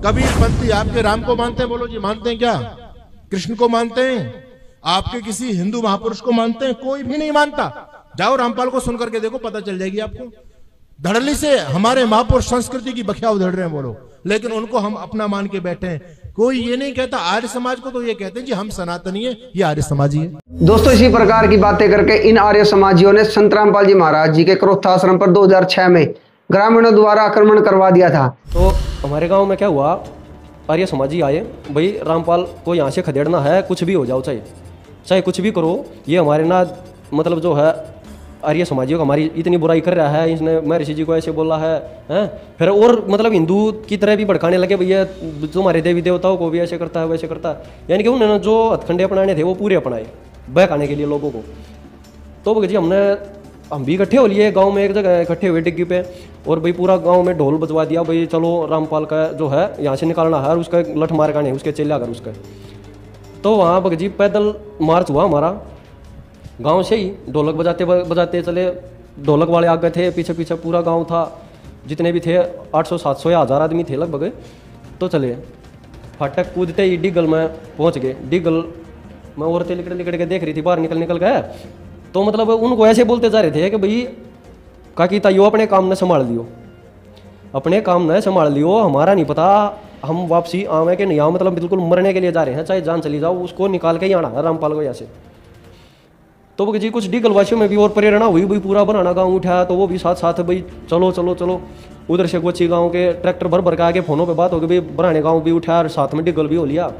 कबीर पंथी आपके राम को मानते हैं? बोलो जी, मानते हैं क्या? कृष्ण को मानते हैं? आपके किसी हिंदू महापुरुष को मानते हैं? कोई भी नहीं मानता। जाओ रामपाल को सुन करके देखो, पता चल जाएगी आपको। धड़ल्ली से हमारे महापुरुष संस्कृति की बखिया उधड़ रहे हैं बोलो, लेकिन उनको हम अपना मान के बैठे हैं। कोई ये नहीं कहता आर्य समाज को, तो ये कहते हैं जी हम सनातनी है, ये आर्य समाजी है। दोस्तों, इसी प्रकार की बातें करके इन आर्य समाजियों ने संत रामपाल जी महाराज जी के क्रोधाश्रम पर 2006 में ग्रामीणों द्वारा आक्रमण करवा दिया था। तो हमारे गांव में क्या हुआ, आर्य समाजी आए, भाई रामपाल को यहाँ से खदेड़ना है, कुछ भी हो जाओ, चाहे कुछ भी करो, ये हमारे ना मतलब जो है आर्य समाजियों को हमारी इतनी बुराई कर रहा है, इसने महर्षि जी को ऐसे बोला है, हैं? फिर और मतलब हिंदू की तरह भी भड़काने लगे, भैया तुम्हारे देवी देवताओं को भी ऐसे करता है वैसे करता है। यानी कि उन्होंने जो हथकंडे अपनाने थे वो पूरे अपनाए बहकाने के लिए लोगों को। तो भगत जी हम भी इकट्ठे हो लिए, गांव में एक जगह इकट्ठे हुए डिग्गी पे, और भाई पूरा गांव में ढोल बजवा दिया, भाई चलो रामपाल का जो है यहाँ से निकालना है, उसका लठ मार का नहीं, उसके चेले आकर उसका। तो वहाँ भगत जी पैदल मार्च हुआ हमारा गांव से ही, ढोलक बजाते बजाते चले। ढोलक वाले आ गए थे, पीछे पीछे पूरा गांव था, जितने भी थे 800-700 या 1000 आदमी थे लगभग। तो चले फाटक कूदते ही डिगल में पहुंच गए। डिगल में औरतें लिकड़ के देख रही थी, बाहर निकल गए। तो मतलब उनको ऐसे बोलते जा रहे थे कि भाई काकी ताइयो अपने काम न संभाल लियो, अपने काम न संभाल लियो, हमारा नहीं पता हम वापसी आवे कि नहीं आओ, मतलब बिल्कुल मरने के लिए जा रहे हैं, चाहे जान चली जाओ, उसको निकाल के ही आना है रामपाल को यहाँ से। तो जी कुछ डिगलवासियों में भी और प्रेरणा हुई, भाई पूरा बनाना गांव उठाया, तो वो भी साथ साथ भाई चलो चलो चलो। उधर से गोची गांव के ट्रैक्टर भर के आगे फोनों पे बात हो गई, भाई बनाने गांव भी उठाया और साथ में डिगल भी हो लिया।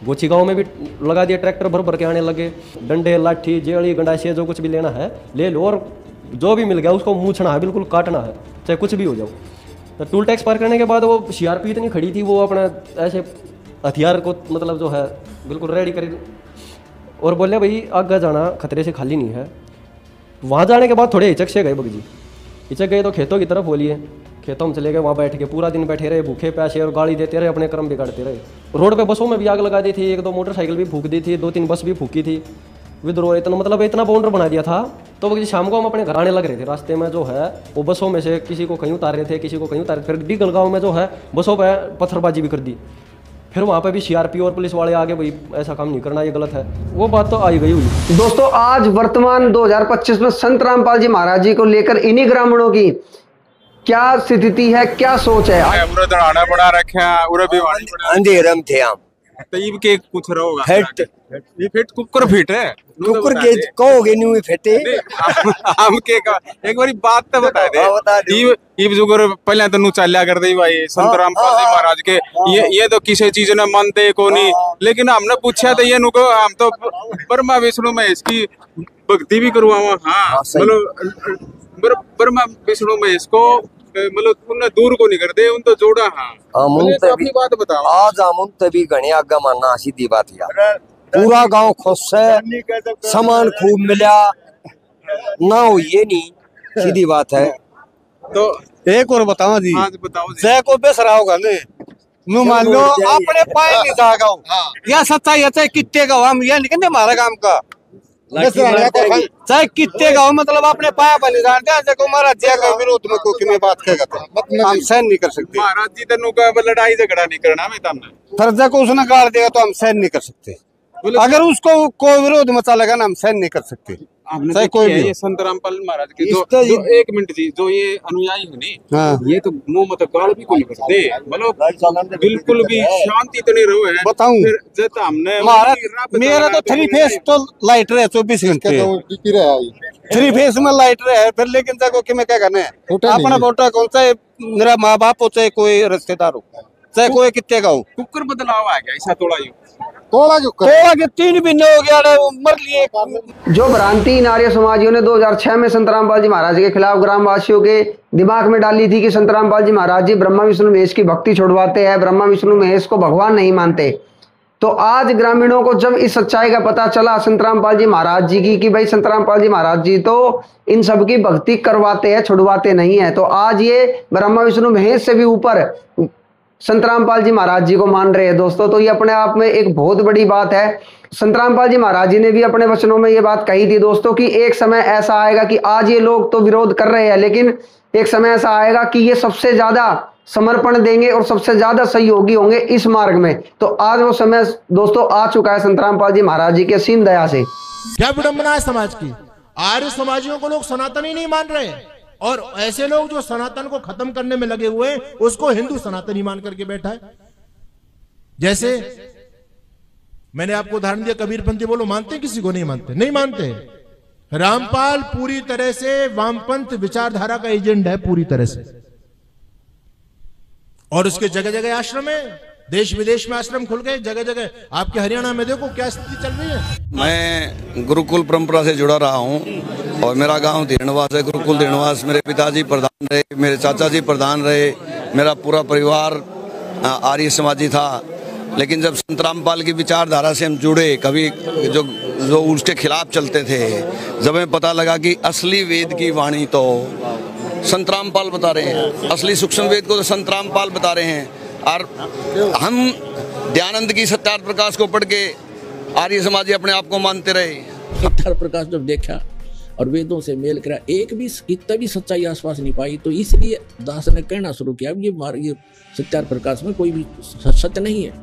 गोची गांव में भी लगा दिया, ट्रैक्टर भर के आने लगे, डंडे लाठी जेड़ी गंडासे जो कुछ भी लेना है ले लो, और जो भी मिल गया उसको मूछना है, बिल्कुल काटना है, चाहे कुछ भी हो जाओ। तो टूल टैक्स पार करने के बाद वो सीआरपी इतनी खड़ी थी, वो अपना ऐसे हथियार को मतलब जो है बिल्कुल रेडी कर, और बोले भाई आगे जाना खतरे से खाली नहीं है। वहाँ जाने के बाद थोड़े हिचक से गए बग जी, हिचक गए तो खेतों की तरफ बोलिए, खेतों में चले गए, वहाँ बैठ के पूरा दिन बैठे रहे, भूखे प्यासे, और गाली देते रहे, अपने कर्म बिगाड़ते रहे। रोड पे बसों में भी आग लगा दी थी, 1-2 मोटरसाइकिल भी फूंक दी थी, 2-3 बस भी फूकी थी, विद्रोह इतना मतलब इतना बाउंडर बना दिया था। तो बग जी शाम को हम अपने घर आने लग रहे थे, रास्ते में जो है वो बसों में से किसी को कहीं उतार रहे थे, किसी को कहीं उतार, फिर डिगल गाँव में जो है बसों पर पत्थरबाजी भी कर दी। फिर वहाँ पे भी सीआरपी और पुलिस वाले आगे, भाई ऐसा काम नहीं करना, ये गलत है, वो बात तो आई गई हुई। दोस्तों, आज वर्तमान 2025 में संत रामपाल जी महाराज जी को लेकर इन्हीं ग्रामीणों की क्या स्थिति है, क्या सोच है? बड़ा रखा अंधेरम थे हम तईब के कुछ रहोगा फिट ये फिट कुकर फिट है कुकर के कहोगे न्यू फिटे हम के एक बारी बात तो बता दे ईब जुगर पहले तो नु चाल्या कर दे भाई संत रामपाल जी महाराज के ये तो किसी चीज ने मानते को नहीं, लेकिन हमने पूछा तो ये नुको हम तो ब्रह्मा विष्णु में इसकी भक्ति भी करवावा। हाँ मतलब ब्रह्मा विष्णु में इसको मतलब उन्हें दूर को नहीं करते, उन तो जोड़ा। हाँ तो अपनी बात बताओ। आज हम तभी घने आगे मानना सीधी बात यार, पूरा गांव खुश है, सामान खूब मिला ना हो, ये नहीं सीधी बात है। तो एक और बताओ जी, हाँ बताओ जी। जय को बेसरा होगा नु मान लो अपने पाए नहीं जागा या सच्चाई है, चाहे कितने का हम ये नहीं कहते हमारा काम का, चाहे कितने का हो, मतलब अपने पाया बने जानते हैं। देखो महाराज जी का विरोध में कोई में बात कहेगा हम सहन नहीं कर सकते। महाराज जी तनु का लड़ाई झगड़ा नहीं करना में तमने फर्जा को उसने गाड़ देगा तो हम सहन नहीं कर सकते, अगर उसको कोई विरोध मचा लगा ना हम सहन नहीं कर सकते। चाहे कोई भी ये संत रामपाल महाराज के जो एक मिनट जी जो ये अनुयायी है नहीं, ये तो मुंह मत गाल भी कोई करते, मतलब बिल्कुल भी शांति तो नहीं रहो है। बताऊं जब हमने महाराज मेरा तो 3 फेस तो लाइट रहे 24 घंटे, 3 फेस में लाइट रहे फिर, लेकिन देखो कि मैं क्या करना है अपना वोटा कौन सा मेरा माँ बाप हो, चाहे कोई रिश्तेदार हो, चाहे कोई कितने का हो। कुकर बदलाव आ गया ऐसा थोड़ा के 3 महीने हो गया मर लिए। जो भ्रांति इन आर्य समाजियों ने 2006 में संत रामपाल जी महाराज के खिलाफ ग्रामवासियों के दिमाग में डाली थी कि संत रामपाल जी महाराज जी ब्रह्मा विष्णु महेश की भक्ति छुड़वाते हैं, ब्रह्मा विष्णु महेश को भगवान नहीं मानते। तो आज ग्रामीणों को जब इस सच्चाई का पता चला संत रामपाल जी महाराज जी की कि भाई संत रामपाल जी महाराज जी तो इन सबकी भक्ति करवाते हैं, छुड़वाते नहीं है, तो आज ये ब्रह्मा विष्णु महेश से भी ऊपर संत रामपाल जी महाराज जी को मान रहे हैं। दोस्तों, तो ये अपने आप में एक बहुत बड़ी बात है। संत रामपाल जी महाराज जी ने भी अपने वचनों में ये बात कही थी दोस्तों कि एक समय ऐसा आएगा कि आज ये लोग तो विरोध कर रहे हैं, लेकिन एक समय ऐसा आएगा कि ये सबसे ज्यादा समर्पण देंगे और सबसे ज्यादा सहयोगी होंगे इस मार्ग में। तो आज वो समय दोस्तों आ चुका है संत रामपाल जी महाराज जी के असीम दया से। क्या विडंबना है समाज की, आर्य समाजियों को लोग सनातनी नहीं मान रहे, और ऐसे लोग जो सनातन को खत्म करने में लगे हुए हैं उसको हिंदू सनातनी मान करके बैठा है। जैसे मैंने आपको उदाहरण दिया, कबीरपंथी बोलो, मानते हैं किसी को? नहीं मानते, नहीं मानते। रामपाल पूरी तरह से वामपंथ विचारधारा का एजेंट है, पूरी तरह से, और उसके जगह जगह आश्रम है, देश विदेश में आश्रम खुल गए जगह जगह। आपके हरियाणा में देखो क्या स्थिति चल रही है। मैं गुरुकुल परंपरा से जुड़ा रहा हूं और मेरा गांव धीरणवास है। गुरुकुल धीरणवास, मेरे पिताजी प्रधान रहे, मेरे चाचा जी प्रधान रहे, मेरा पूरा परिवार आर्य समाजी था। लेकिन जब संत रामपाल की विचारधारा से हम जुड़े, कभी जो उसके खिलाफ चलते थे, जब हमें पता लगा कि असली वेद की वाणी तो संत रामपाल बता रहे हैं, असली सूक्ष्म वेद को तो संत रामपाल बता रहे हैं, और हम दयानंद की सत्यार्थ प्रकाश को पढ़ के आर्य समाजी अपने आप को मानते रहे। सत्यार्थ प्रकाश जब देखा और वेदों से मेल करा, एक भी कितना भी सच्चाई आसपास नहीं पाई, तो इसलिए दास ने कहना शुरू किया ये सत्यार्थ प्रकाश में कोई भी सत्य नहीं है,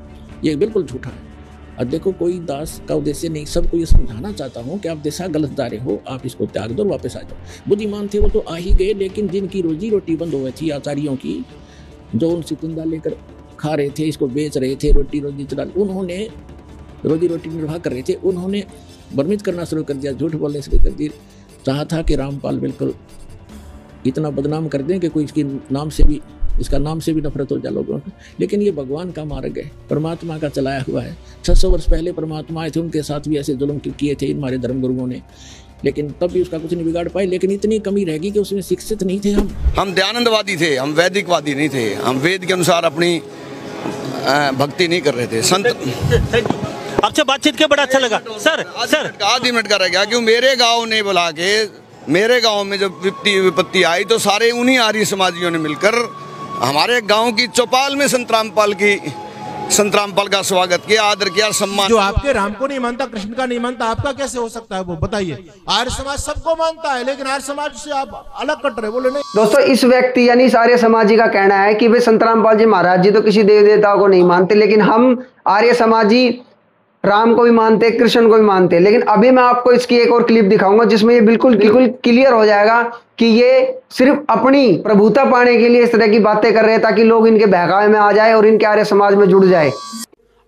ये बिल्कुल झूठा है। और देखो, कोई दास का उद्देश्य नहीं, सबको ये समझाना चाहता हूँ कि आप दिशा गलत जा रहे हो, आप इसको त्याग दो और वापस आ जाओ। बुद्धिमान थे वो तो आ ही गए, लेकिन जिनकी रोजी रोटी बंद हो गई थी आचार्यों की, जो उनसे कुंदा लेकर खा रहे थे, इसको बेच रहे थे, रोजी चला, उन्होंने रोजी रोटी निर्वाह कर रहे थे, उन्होंने भ्रमित करना शुरू कर दिया, झूठ बोलने शुरू कर दिया। चाहा था कि रामपाल बिल्कुल इतना बदनाम कर दें कि कोई इसका नाम से भी नफरत हो जाए लोगों को। लेकिन ये भगवान का मार्ग है, परमात्मा का चलाया हुआ है। 600 वर्ष पहले परमात्मा आए थे, उनके साथ भी ऐसे जुल्म किए थे हमारे धर्मगुरुओं ने, लेकिन तब भी उसका कुछ नहीं बिगाड़ पाए। लेकिन इतनी कमी रहेगी कि उसमें शिक्षित नहीं थे हम दयानंदवादी थे, हम वैदिकवादी नहीं थे, हम वेद के अनुसार अपनी भक्ति नहीं कर रहे थे। संत आपसे बातचीत के बड़ा अच्छा लगा सर। आधी मिनट का रह गया, क्यों मेरे गांव ने बुला के, मेरे गांव में जब विपत्ति आई तो सारे उन्हीं आर्य समाजियों ने मिलकर हमारे गांव की चौपाल में संत रामपाल का स्वागत किया, आदर किया, सम्मान। जो आपके राम को नहीं मानता, कृष्ण का नहीं मानता, आपका कैसे हो सकता है वो बताइए? आर्य समाज सबको मानता है, लेकिन आर्य समाज से आप अलग कट रहे, बोले नहीं। दोस्तों, इस व्यक्ति यानी इस आर्य समाजी का कहना है कि भाई संत रामपाल जी महाराज जी तो किसी देव देवता को नहीं मानते, लेकिन हम आर्य समाजी राम को भी मानते, कृष्ण को भी मानते। लेकिन अभी मैं आपको इसकी एक और क्लिप दिखाऊंगा जिसमें ये बिल्कुल क्लियर हो जाएगा कि ये सिर्फ अपनी प्रभुता पाने के लिए इस तरह की बातें कर रहे हैं ताकि लोग इनके बहकावे में आ जाए और इनके आर्य समाज में जुड़ जाए।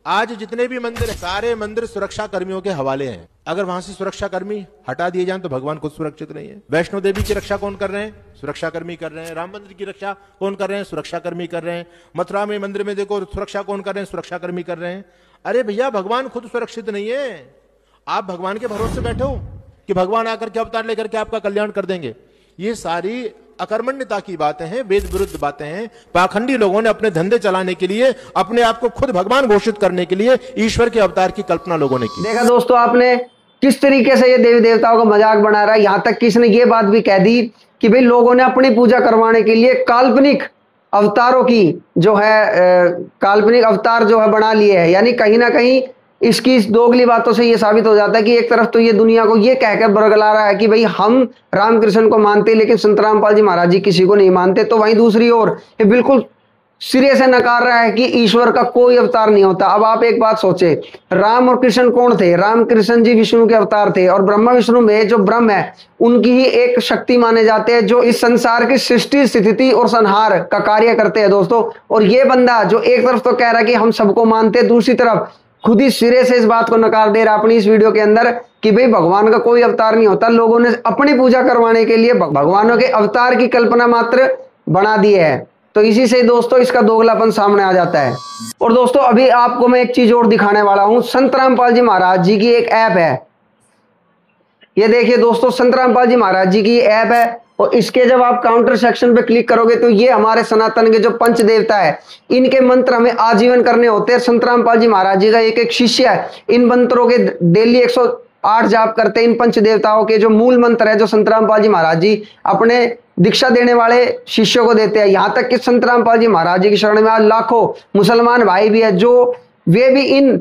आज जितने भी मंदिर है, सारे मंदिर सुरक्षा कर्मियों के हवाले हैं। अगर वहां से सुरक्षा कर्मी हटा दिए जाएं तो भगवान खुद सुरक्षित नहीं है। वैष्णो देवी की रक्षा कौन कर रहे हैं? सुरक्षा कर्मी कर रहे हैं। राम मंदिर की रक्षा कौन कर रहे हैं? सुरक्षा कर्मी कर रहे हैं। मथुरा में मंदिर में देखो, सुरक्षा कौन कर रहे हैं? सुरक्षा कर्मी कर रहे हैं। अरे भैया, भगवान खुद सुरक्षित नहीं है। आप भगवान के भरोसे बैठे हो कि भगवान आकर के अवतार लेकर के आपका कल्याण कर देंगे। ये सारी अकर्मण्यता की बातें हैं, वेद विरुद्ध बातें हैं। पाखंडी लोगों ने अपने धंधे चलाने के लिए, अपने आप को खुद भगवान घोषित करने के लिए ईश्वर के अवतार की कल्पना लोगों ने की। देखा दोस्तों आपने किस तरीके से ये देवी देवताओं का मजाक बना रहा है। यहां तक कि इसने ये बात भी कह दी कि भाई लोगों ने अपनी पूजा करवाने के लिए काल्पनिक अवतारों की जो है काल्पनिक अवतार जो है बना लिए है। यानी कहीं ना कहीं इसकी इस दोगली बातों से ये साबित हो जाता है कि एक तरफ तो ये दुनिया को ये कहकर बरगला रहा है कि भाई हम रामकृष्ण को मानते लेकिन संत रामपाल जी महाराज जी किसी को नहीं मानते, तो वहीं दूसरी ओर ये बिल्कुल सिरे से नकार रहा है कि ईश्वर का कोई अवतार नहीं होता। अब आप एक बात सोचे, राम और कृष्ण कौन थे? राम कृष्ण जी विष्णु के अवतार थे, और ब्रह्मा विष्णु में जो ब्रह्म है उनकी ही एक शक्ति माने जाते हैं जो इस संसार की सृष्टि स्थिति और संहार का कार्य करते हैं दोस्तों। और ये बंदा जो एक तरफ तो कह रहा है कि हम सबको मानते, दूसरी तरफ खुद ही सिरे से इस बात को नकार दे रहा अपनी इस वीडियो के अंदर कि भाई भगवान का कोई अवतार नहीं होता। लोगों ने अपनी पूजा करवाने के लिए भगवानों के अवतार की कल्पना मात्र बना दी है। तो इसी से दोस्तों इसका दोगलापन सामने आ जाता है। और दोस्तों अभी आपको मैं एक चीज और दिखाने वाला हूं। संत रामपाल जी महाराज जी की एक ऐप है, ये देखिए दोस्तों, संत रामपाल जी महाराज जी की ऐप है। और इसके जब आप काउंटर सेक्शन पे क्लिक करोगे तो ये हमारे सनातन के जो पंच देवता है इनके मंत्र हमें आजीवन करने होते हैं। संत रामपाल जी महाराज जी का एक शिष्य है, इन मंत्रों के डेली 108 जाप करते हैं। इन पंच देवताओं के जो मूल मंत्र है जो संत रामपाल जी महाराज जी अपने दीक्षा देने वाले शिष्यों को देते हैं। यहां तक कि संत रामपाल जी महाराज जी की शरण में आज लाखों मुसलमान भाई भी है जो वे भी इन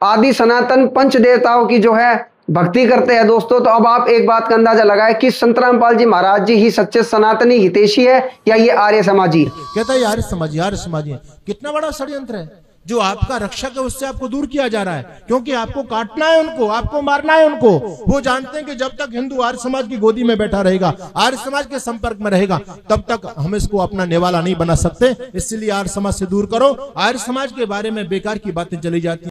आदि सनातन पंच देवताओं की जो है भक्ति करते हैं दोस्तों। तो अब आप एक बात का अंदाजा लगाए कि संत रामपाल जी महाराज जी ही सच्चे सनातनी हितैषी है या ये आर्य समाजी? कहता है आर्य समाजी, आर्य समाजी है। कितना बड़ा षड्यंत्र है, जो आपका रक्षक है उससे आपको दूर किया जा रहा है, क्योंकि आपको काटना है उनको, आपको मारना है उनको। वो जानते हैं कि जब तक हिंदू आर्य समाज की गोदी में बैठा रहेगा, आर्य समाज के संपर्क में रहेगा, तब तक हम इसको अपना नेवाला नहीं बना सकते। इसलिए आर्य समाज से दूर करो। आर्य समाज के बारे में बेकार की बातें चली जाती।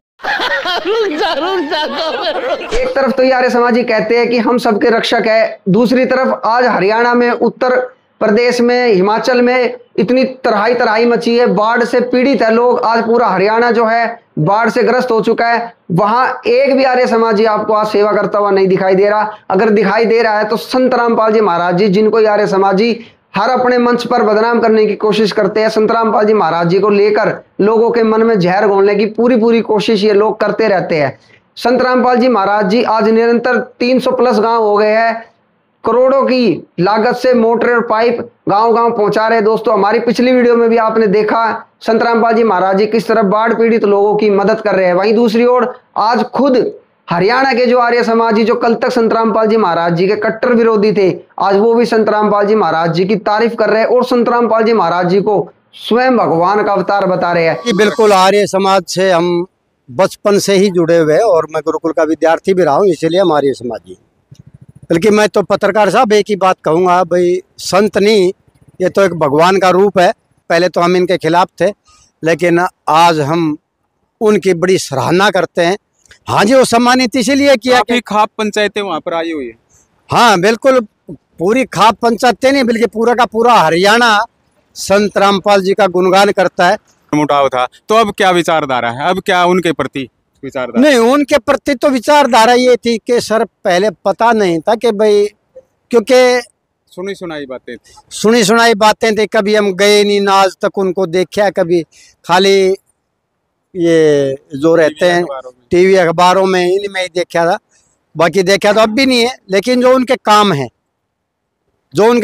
एक तरफ तो ये आर्य समाजी कहते हैं कि हम सबके रक्षक है, दूसरी तरफ आज हरियाणा में, उत्तर प्रदेश में, हिमाचल में इतनी तराही मची है, बाढ़ से पीड़ित है लोग। आज पूरा हरियाणा जो है बाढ़ से ग्रस्त हो चुका है। वहां एक भी आर्य समाजी आपको आज सेवा करता हुआ नहीं दिखाई दे रहा। अगर दिखाई दे रहा है तो संत रामपाल जी महाराज जी, जिनको आर्य समाजी हर अपने मंच पर बदनाम करने की कोशिश करते हैं, संत रामपाल जी महाराज जी को लेकर लोगों के मन में जहर घोलने की पूरी कोशिश ये लोग करते रहते हैं। संत रामपाल जी महाराज जी आज निरंतर 300+ गांव हो गए हैं, करोड़ों की लागत से मोटर और पाइप गांव-गांव पहुंचा रहे हैं। दोस्तों, हमारी पिछली वीडियो में भी आपने देखा संत रामपाल जी महाराज जी किस तरह बाढ़ पीड़ित लोगों की मदद कर रहे हैं। वहीं दूसरी ओर आज खुद हरियाणा के जो आर्य समाजी, जो कल तक संत रामपाल जी महाराज जी के कट्टर विरोधी थे, आज वो भी संत रामपाल जी महाराज जी की तारीफ कर रहे हैं और संत रामपाल जी महाराज जी को स्वयं भगवान का अवतार बता रहे हैं। बिल्कुल आर्य समाज से हम बचपन से ही जुड़े हुए और मैं गुरुकुल का विद्यार्थी भी रहा हूँ, इसलिए हम आर्य समाजी। बल्कि मैं तो पत्रकार साहब एक ही बात कहूँगा, भाई संत नहीं, ये तो एक भगवान का रूप है। पहले तो हम इनके खिलाफ थे, लेकिन आज हम उनकी बड़ी सराहना करते हैं। हाँ जी, वो सम्मानित इसीलिए किया कि खाप पंचायतें वहाँ पर आई हुई है। हाँ बिल्कुल, पूरी खाप पंचायतें नहीं बल्कि पूरा का पूरा हरियाणा संत रामपाल जी का गुणगान करता है। मुटाव था, तो अब क्या विचारधारा है, अब क्या उनके प्रति विचारधारा? नहीं, उनके प्रति तो विचारधारा ये थी कि सर पहले पता नहीं था कि भाई, क्योंकि सुनी सुनाई बातें थी, कभी हम गए नहीं ना आज तक उनको देखा, कभी खाली ये जो रहते हैं टीवी अखबारों में इनमें ही देखा था, बाकी देखा तो अब भी नहीं है। लेकिन जो उनके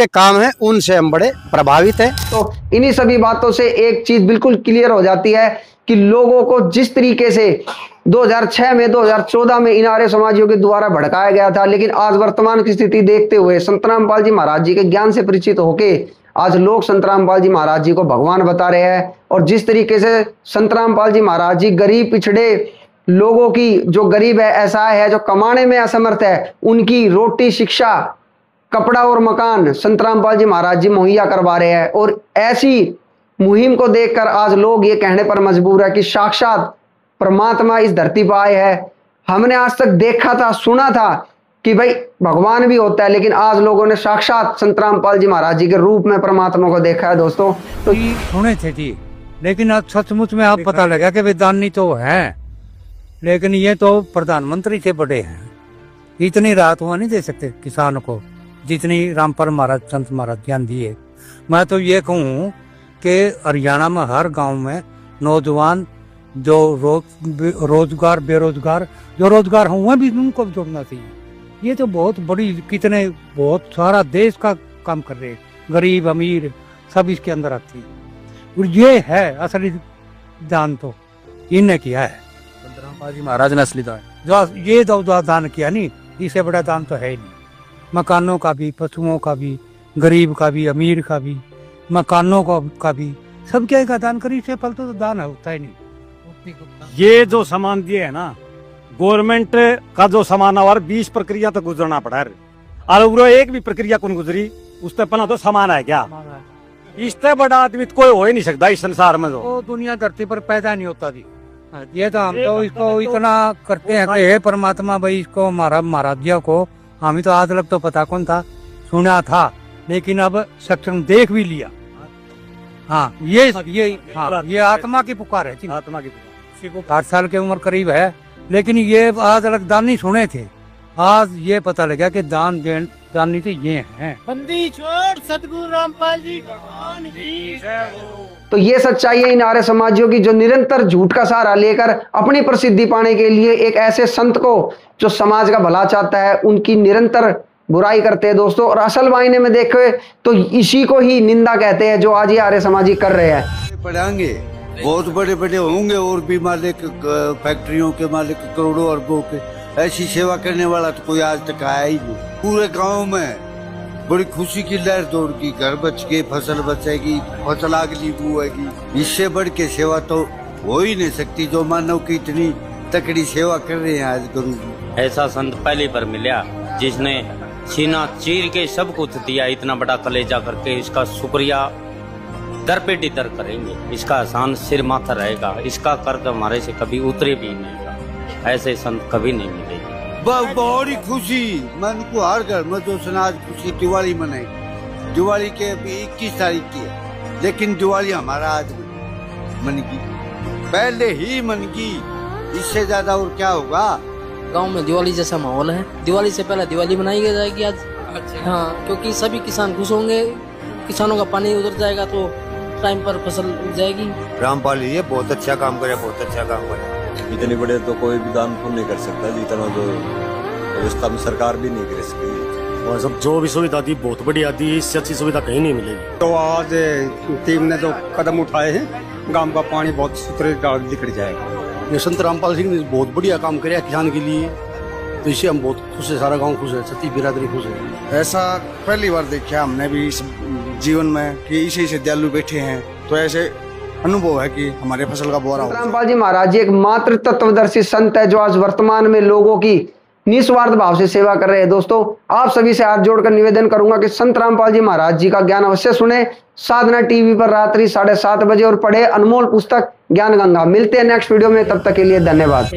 काम है उनसे हम बड़े प्रभावित हैं। तो इन्हीं सभी बातों से एक चीज बिल्कुल क्लियर हो जाती है कि लोगों को जिस तरीके से 2006 में 2014 में इन आर्य समाजियों के द्वारा भड़काया गया था, लेकिन आज वर्तमान की स्थिति देखते हुए संत रामपाल जी महाराज जी के ज्ञान से परिचित होके आज लोग संत रामपाल जी महाराज जी को भगवान बता रहे हैं। और जिस तरीके से संत रामपाल जी महाराज जी गरीब पिछड़े लोगों की, जो गरीब है, असहाय है, जो कमाने में असमर्थ है, उनकी रोटी, शिक्षा, कपड़ा और मकान संत रामपाल जी महाराज जी मुहैया करवा रहे हैं। और ऐसी मुहिम को देखकर आज लोग ये कहने पर मजबूर है कि साक्षात परमात्मा इस धरती पर आए हैं। हमने आज तक देखा था, सुना था कि भाई भगवान भी होता है, लेकिन आज लोगों ने साक्षात संत रामपाल जी महाराज जी के रूप में परमात्मा को देखा है। दोस्तों, तो सुने थे जी, लेकिन आज सचमुच में आप पता लगा कि दानी तो है, लेकिन ये तो प्रधानमंत्री से बड़े हैं। इतनी राहत हुआ नहीं दे सकते किसान को जितनी रामपाल महाराज संत महाराज ज्ञान दिए। मैं तो ये कहूँ कि हरियाणा में हर गांव में नौजवान जो रोजगार, बेरोजगार जो रोजगार हुए भी उनको भी जोड़ना चाहिए। ये तो बहुत बड़ी, कितने बहुत सारा देश का काम कर रहे हैं, गरीब अमीर सब इसके अंदर आती है। और ये है असली दान तो इन्हें किया है संत रामपाल जी महाराज ने, असली दान जो ये दान किया नहीं, इससे बड़ा दान तो है ही नहीं। मकानों का भी, पशुओं का भी, गरीब का भी, अमीर का भी, मकानों का भी, सब क्या का दान करी, इससे फल तो दान होता ही नहीं। ये जो सामान दिए है ना, गवर्नमेंट का जो सामान और 20 प्रक्रिया तो गुजरना पड़ा है, और वो एक भी प्रक्रिया कौन गुजरी, उससे पहला तो सामान है क्या? इससे बड़ा आदमी तो कोई हो ही नहीं सकता इस संसार में। तो दुनिया धरती पर पैदा नहीं होता जी। ये तो हम तो इसको इतना करते हैं कि हे परमात्मा भाई, इसको महाराज जी को हमें तो आज लग तो पता कौन था, सुना था, लेकिन अब सक्षम देख भी लिया। हाँ, ये आत्मा की पुकार है, आत्मा की पुकार। 8 साल की उम्र करीब है, लेकिन ये आज अलग दान नहीं सुने थे, आज ये पता लगा कि दानी तो ये हैं। बंदी छोड़ सतगुरु रामपाल जी भगवान की। तो ये सच्चाई है इन आर्य समाजियों की, जो निरंतर झूठ का सहारा लेकर अपनी प्रसिद्धि पाने के लिए एक ऐसे संत को जो समाज का भला चाहता है उनकी निरंतर बुराई करते हैं। दोस्तों, और असल मायने में देखे तो इसी को ही निंदा कहते हैं जो आज ये आर्य समाजी कर रहे हैं। पढ़ाएंगे, बहुत बड़े बड़े होंगे और भी मालिक, फैक्ट्रियों के मालिक, करोड़ों अरबों के, ऐसी सेवा करने वाला तो कोई आज तक आया ही नहीं। पूरे गांव में बड़ी खुशी की लहर दौड़ की, घर बच गए, फसल बचेगी, फसल अगली बुएगी। इससे बढ़ के सेवा तो हो ही नहीं सकती, जो मानव की इतनी तकड़ी सेवा कर रहे हैं आज गुरु जी। ऐसा संत पहली बार मिला जिसने सीना चीर के सब कुछ दिया, इतना बड़ा कलेजा करके। इसका शुक्रिया दर पे दर करेंगे, इसका आसान सिर माथा रहेगा। इसका कर्ज हमारे से कभी उतरे भी नहीं, ऐसे संत कभी नहीं मिलेगी। बहुत ही खुशी मन को, हर घर में जो समाज खुशी दिवाली मनाई। दिवाली के अभी 21 तारीख की है, लेकिन दिवाली हमारा आज मन की, पहले ही मन की, इससे ज्यादा और क्या होगा। गांव में दिवाली जैसा माहौल है। दिवाली से पहले दिवाली मनाई जाएगी आज। हाँ, क्योंकि सभी किसान खुश होंगे, किसानों का पानी उतर जाएगा तो टाइम पर फसल उग जाएगी। रामपाल ये बहुत अच्छा काम करे, बहुत अच्छा काम करे। इतने बड़े तो कोई भी दान पुण्य नहीं कर सकता जितना जो व्यवस्था में सरकार भी नहीं कर सकती। और सब जो भी सुविधा दी बहुत बढ़िया दी, इससे अच्छी सुविधा कहीं नहीं मिलेगी। तो आज टीम ने जो कदम उठाए हैं, गांव का पानी बहुत सुथरे निकल जाएगा। ये संत रामपाल सिंह ने बहुत बढ़िया काम किया किसान के लिए, तो इससे हम बहुत खुश है, सारा गांव खुश है, सती बिरादरी खुश है। ऐसा पहली बार देखा हमने भी इस जीवन में कि इसे दयालु बैठे हैं, तो ऐसे अनुभव है कि हमारे फसल का बोरा हो। रामपाल जी महाराज जी एक मात्र तत्वदर्शी संत है जो आज वर्तमान में लोगों की निस्वार्थ भाव से सेवा कर रहे हैं। दोस्तों, आप सभी से हाथ जोड़कर निवेदन करूंगा कि संत रामपाल जी महाराज जी का ज्ञान अवश्य सुने। साधना टीवी पर रात्रि 7:30 बजे और पढ़े अनमोल पुस्तक ज्ञान गंगा। मिलते हैं नेक्स्ट वीडियो में, तब तक के लिए धन्यवाद।